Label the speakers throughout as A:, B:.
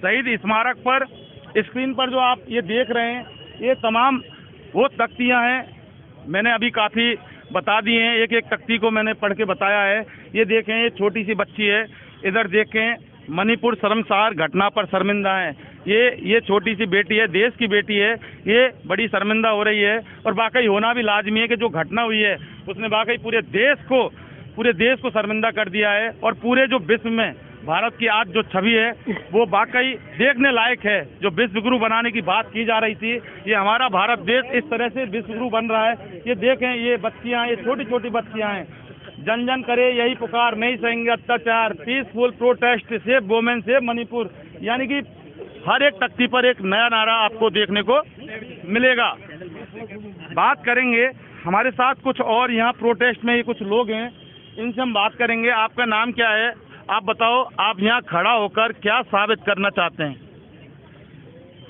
A: शहीद स्मारक पर स्क्रीन पर जो आप ये देख रहे हैं, ये तमाम वो तख्तियां हैं। मैंने अभी काफ़ी बता दिए हैं, एक एक तख्ती को मैंने पढ़ के बताया है। ये देखें, ये छोटी सी बच्ची है, इधर देखें, मणिपुर शर्मसार घटना पर शर्मिंदा है। ये छोटी सी बेटी है, देश की बेटी है, ये बड़ी शर्मिंदा हो रही है। और वाकई होना भी लाजमी है कि जो घटना हुई है उसने वाकई पूरे देश को शर्मिंदा कर दिया है। और पूरे जो विश्व में भारत की आज जो छवि है वो वाकई देखने लायक है। जो विश्व गुरु बनाने की बात की जा रही थी, ये हमारा भारत देश इस तरह से विश्व गुरु बन रहा है। ये देखें, ये बच्चियां, ये छोटी छोटी बच्चियां हैं। जन जन करे यही पुकार, नहीं सहेंगे अत्याचार, peaceful protest, save women, save Manipur. यानी कि हर एक तख्ती पर एक नया नारा आपको देखने को मिलेगा। बात करेंगे, हमारे साथ कुछ और यहाँ प्रोटेस्ट में ये कुछ लोग हैं, इनसे हम बात करेंगे। आपका नाम क्या है? आप बताओ, आप यहाँ खड़ा होकर क्या साबित करना चाहते हैं?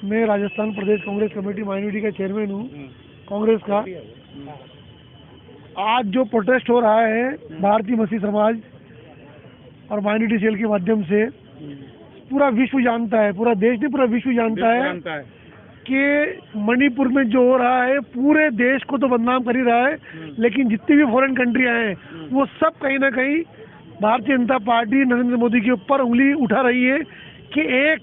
B: मैं राजस्थान प्रदेश कांग्रेस कमेटी माइनॉरिटी का चेयरमैन हूँ, कांग्रेस का। आज जो प्रोटेस्ट हो रहा है भारतीय मसीह समाज और माइनॉरिटी सेल के माध्यम से, पूरा विश्व जानता है, पूरा देश नहीं पूरा विश्व जानता है कि मणिपुर में जो हो रहा है पूरे देश को तो बदनाम कर ही रहा है, लेकिन जितनी भी फॉरेन कंट्रियां हैं वो सब कहीं ना कहीं भारतीय जनता पार्टी नरेंद्र मोदी के ऊपर उंगली उठा रही है कि एक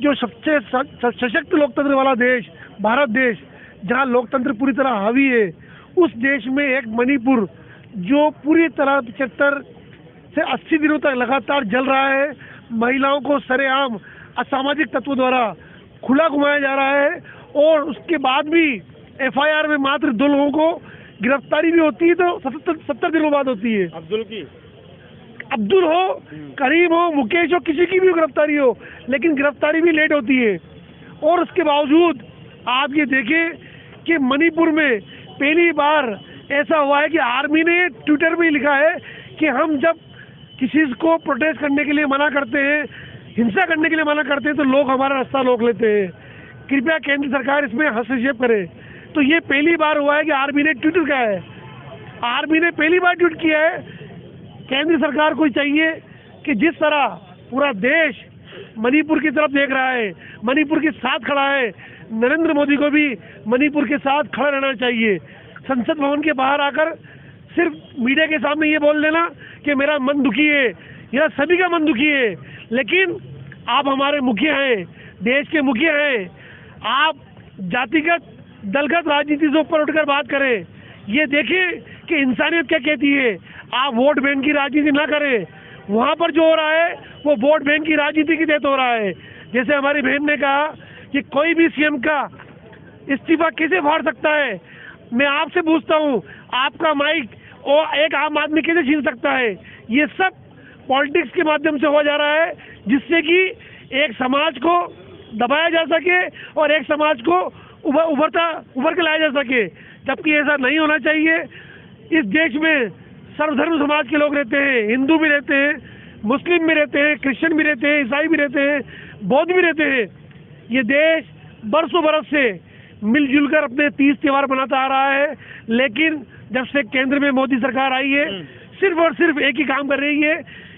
B: जो सबसे सशक्त लोकतंत्र वाला देश भारत देश, जहां लोकतंत्र पूरी तरह हावी है, उस देश में एक मणिपुर जो पूरी तरह 75 से 80 दिनों तक लगातार जल रहा है, महिलाओं को सरेआम असामाजिक तत्वों द्वारा खुला घुमाया जा रहा है। और उसके बाद भी FIR में मात्र 2 लोगों को गिरफ्तारी भी होती है तो 70 दिनों बाद होती है। अब्दुल हो, करीम हो, मुकेश हो, किसी की भी गिरफ्तारी हो, लेकिन गिरफ्तारी भी लेट होती है। और उसके बावजूद आप ये देखें कि मणिपुर में पहली बार ऐसा हुआ है कि आर्मी ने ट्विटर में लिखा है कि हम जब किसी को प्रोटेस्ट करने के लिए मना करते हैं, हिंसा करने के लिए मना करते हैं, तो लोग हमारा रास्ता रोक लेते हैं। कृपया केंद्र सरकार इसमें हस्तक्षेप करे। तो ये पहली बार हुआ है कि आर्मी ने ट्विटर किया है, आर्मी ने पहली बार ट्वीट किया है। केंद्र सरकार को चाहिए कि जिस तरह पूरा देश मणिपुर की तरफ देख रहा है, मणिपुर के साथ खड़ा है, नरेंद्र मोदी को भी मणिपुर के साथ खड़ा रहना चाहिए। संसद भवन के बाहर आकर सिर्फ मीडिया के सामने ये बोल देना कि मेरा मन दुखी है, या सभी का मन दुखी है, लेकिन आप हमारे मुखिया हैं, देश के मुखिया हैं, आप जातिगत दलगत राजनीति से ऊपर उठकर बात करें। ये देखें कि इंसानियत क्या कहती है। आप वोट बैंक की राजनीति ना करें। वहाँ पर जो हो रहा है वो वोट बैंक की राजनीति की तहत हो रहा है। जैसे हमारी बहन ने कहा कि कोई भी CM का इस्तीफा कैसे फाड़ सकता है। मैं आपसे पूछता हूँ, आपका माइक और एक आम आदमी कैसे छीन सकता है? ये सब पॉलिटिक्स के माध्यम से हो जा रहा है, जिससे कि एक समाज को दबाया जा सके और एक समाज को उभर के लाया जा सके, जबकि ऐसा नहीं होना चाहिए। इस देश में सर्वधर्म समाज के लोग रहते हैं, हिंदू भी रहते हैं, मुस्लिम भी रहते हैं, क्रिश्चियन भी रहते हैं, ईसाई भी रहते हैं, बौद्ध भी रहते हैं। ये देश बरसों बरस से मिलजुल कर अपने 30 त्योहार मनाता आ रहा है, लेकिन जब से केंद्र में मोदी सरकार आई है, सिर्फ और सिर्फ एक ही काम कर रही है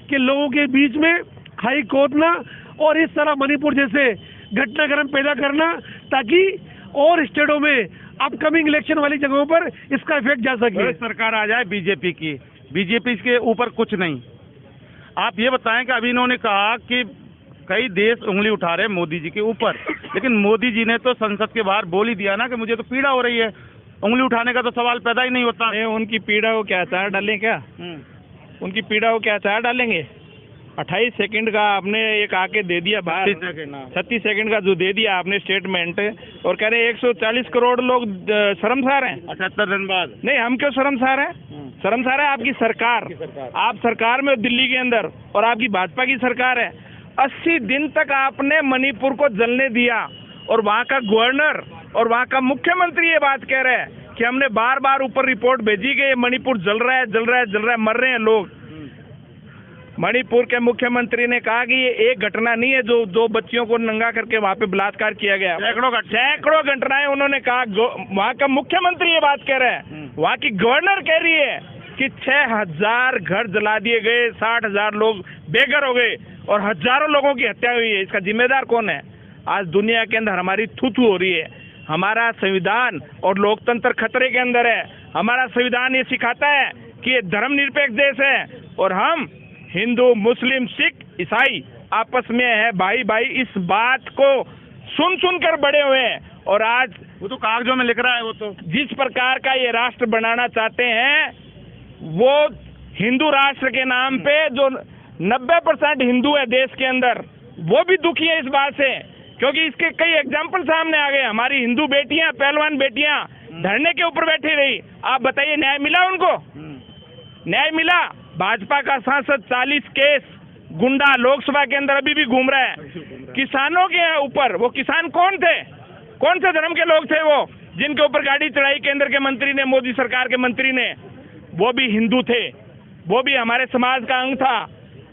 B: कि लोगों के बीच में खाई खोदना और इस तरह मणिपुर जैसे घटनाक्रम पैदा करना, ताकि और स्टेटों में अपकमिंग इलेक्शन वाली जगहों पर इसका इफेक्ट जा सके।
A: सरकार आ जाए बीजेपी की, बीजेपी के ऊपर कुछ नहीं। आप ये बताएं कि अभी इन्होंने कहा कि कई देश उंगली उठा रहे हैं मोदी जी के ऊपर, लेकिन मोदी जी ने तो संसद के बाहर बोल ही दिया ना कि मुझे तो पीड़ा हो रही है, उंगली उठाने का तो सवाल पैदा ही नहीं होता।
C: उनकी पीड़ा को क्या चार डालें क्या? उनकी पीड़ा को क्या चार डालेंगे? 28 सेकंड का आपने एक आके दे दिया बाहर, 36 सेकंड का जो दे दिया आपने स्टेटमेंट, और कह रहे 140 करोड़ लोग शर्मसार हैं 78 दिन बाद। नहीं, हम क्यों शर्मसार हैं? शर्मसार है आपकी सरकार। आप सरकार में दिल्ली के अंदर, और आपकी भाजपा की सरकार है। 80 दिन तक आपने मणिपुर को जलने दिया, और वहाँ का गवर्नर और वहाँ का मुख्यमंत्री ये बात कह रहे हैं कि हमने बार बार ऊपर रिपोर्ट भेजी कि मणिपुर जल रहा है, जल रहा है, जल रहा है, मर रहे हैं लोग। मणिपुर के मुख्यमंत्री ने कहा कि ये एक घटना नहीं है जो 2 बच्चियों को नंगा करके वहाँ पे बलात्कार किया गया, सैकड़ों घटनाएं उन्होंने कहा। वहाँ का मुख्यमंत्री ये बात कह रहे हैं, वहाँ की गवर्नर कह रही है कि 6000 घर जला दिए गए, 60,000 लोग बेघर हो गए, और हजारों लोगों की हत्या हुई है। इसका जिम्मेदार कौन है? आज दुनिया के अंदर हमारी थू-थू हो रही है। हमारा संविधान और लोकतंत्र खतरे के अंदर है। हमारा संविधान ये सिखाता है कि ये धर्मनिरपेक्ष देश है और हम हिंदू, मुस्लिम, सिख, ईसाई आपस में है भाई भाई। इस बात को सुन कर बड़े हुए हैं और आज
A: वो तो कागजों में लिख रहा है। वो तो
C: जिस प्रकार का ये राष्ट्र बनाना चाहते हैं, वो हिंदू राष्ट्र के नाम पे जो 90% हिंदू है देश के अंदर, वो भी दुखी है इस बात से, क्योंकि इसके कई एग्जाम्पल सामने आ गए। हमारी हिंदू बेटियां, पहलवान बेटियां धरने के ऊपर बैठी रही। आप बताइए, न्याय मिला उनको? न्याय मिला? भाजपा का सांसद 40 केस गुंडा लोकसभा के अंदर अभी भी घूम रहा है किसानों के ऊपर। वो किसान कौन थे? कौन से धर्म के लोग थे वो, जिनके ऊपर गाड़ी चढ़ाई केंद्र के मंत्री ने, मोदी सरकार के मंत्री ने? वो भी हिंदू थे, वो भी हमारे समाज का अंग था।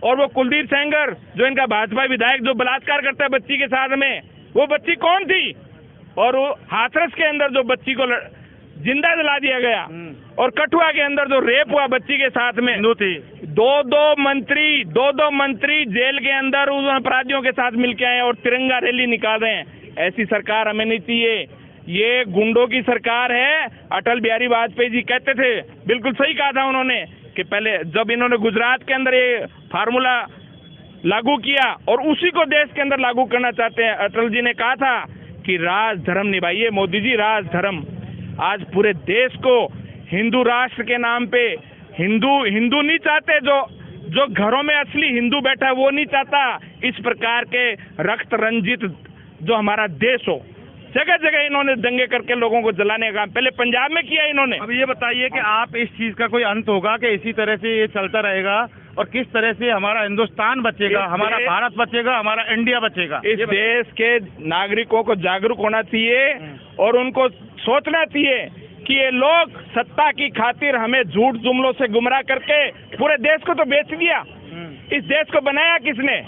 C: और वो कुलदीप सेंगर, जो इनका भाजपा विधायक, जो बलात्कार करता है बच्ची के साथ में, वो बच्ची कौन थी? और वो हाथरस के अंदर जो बच्ची को जिंदा जला दिया गया, और कठुआ के अंदर जो रेप हुआ बच्ची के साथ में,
A: हिंदू थी।
C: दो मंत्री जेल के अंदर उन अपराधियों के साथ मिलके आए और तिरंगा रैली निकाल रहे हैं। ऐसी सरकार हमें नहीं चाहिए। ये गुंडों की सरकार है। अटल बिहारी वाजपेयी जी कहते थे, बिल्कुल सही कहा था उन्होंने, कि पहले जब इन्होंने गुजरात के अंदर ये फार्मूला लागू किया और उसी को देश के अंदर लागू करना चाहते हैं। अटल जी ने कहा था कि राज धर्म निभाइए मोदी जी, राज धर्म। आज पूरे देश को हिंदू राष्ट्र के नाम पे हिंदू नहीं चाहते, जो घरों में असली हिंदू बैठा है वो नहीं चाहता इस प्रकार के रक्त रंजित जो हमारा देश हो। जगह जगह इन्होंने दंगे करके लोगों को जलाने का काम पहले पंजाब में किया इन्होंने।
A: अब ये बताइए कि आप इस चीज का कोई अंत होगा कि इसी तरह से ये चलता रहेगा, और किस तरह से हमारा हिंदुस्तान बचेगा, हमारा भारत बचेगा, हमारा इंडिया बचेगा?
C: इस देश के नागरिकों को जागरूक होना चाहिए और उनको सोचना चाहिए कि ये लोग सत्ता की खातिर हमें झूठ जुमलों से गुमराह करके पूरे देश को तो बेच दिया। इस देश को बनाया किसने?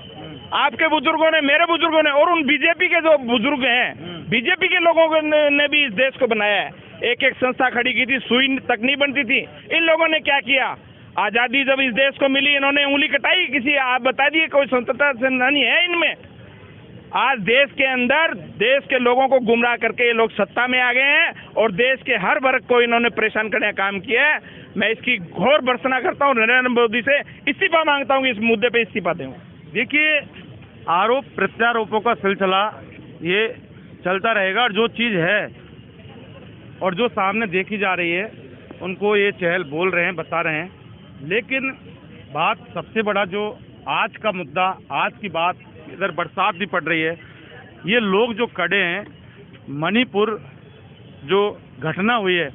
C: आपके बुजुर्गों ने, मेरे बुजुर्गों ने, और उन बीजेपी के जो बुजुर्ग हैं, बीजेपी के लोगों ने भी इस देश को बनाया है। एक एक संस्था खड़ी की थी, सुई तक नहीं बनती थी। इन लोगों ने क्या किया? आजादी जब इस देश को मिली, इन्होंने उंगली कटाई किसी? आप बता दिए, कोई स्वतंत्रता सेनानी है इनमें? आज देश के अंदर देश के लोगों को गुमराह करके ये लोग सत्ता में आ गए हैं और देश के हर वर्ग को इन्होंने परेशान करने का काम किया है। मैं इसकी घोर भर्त्सना करता हूँ, नरेंद्र मोदी से इस्तीफा मांगता हूँ, इस मुद्दे पे इस्तीफा दें।
A: देखिए, आरोप प्रत्यारोपों का सिलसिला ये चलता रहेगा, और जो चीज़ है और जो सामने देखी जा रही है उनको ये चहल बोल रहे हैं, बता रहे हैं। लेकिन बात सबसे बड़ा जो आज का मुद्दा, आज की बात, इधर बरसात भी पड़ रही है, ये लोग जो खड़े हैं, मणिपुर जो घटना हुई है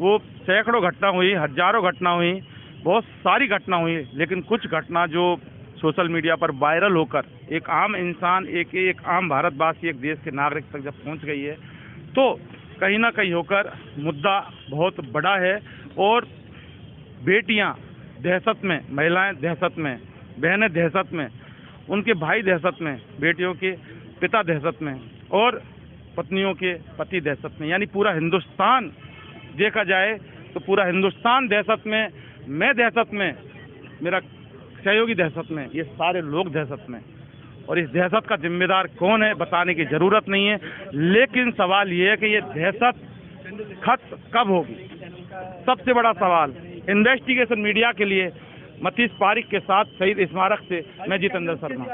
A: वो सैकड़ों घटना हुई, हजारों घटना हुई, बहुत सारी घटना हुई, लेकिन कुछ घटना जो सोशल मीडिया पर वायरल होकर एक आम इंसान, एक आम भारतवासी, एक देश के नागरिक तक जब पहुंच गई है, तो कहीं ना कहीं होकर मुद्दा बहुत बड़ा है। और बेटियां दहशत में, महिलाएं दहशत में, बहनें दहशत में, उनके भाई दहशत में, बेटियों के पिता दहशत में, और पत्नियों के पति दहशत में, यानी पूरा हिंदुस्तान देखा जाए तो पूरा हिंदुस्तान दहशत में, मैं दहशत में, मेरा सहयोगी दहशत में, ये सारे लोग दहशत में। और इस दहशत का जिम्मेदार कौन है बताने की जरूरत नहीं है, लेकिन सवाल ये है कि ये दहशत खत्म कब होगी? सबसे बड़ा सवाल। इन्वेस्टिगेशन मीडिया के लिए मतीश पारिक के साथ शहीद स्मारक से मैं जितेंद्र शर्मा।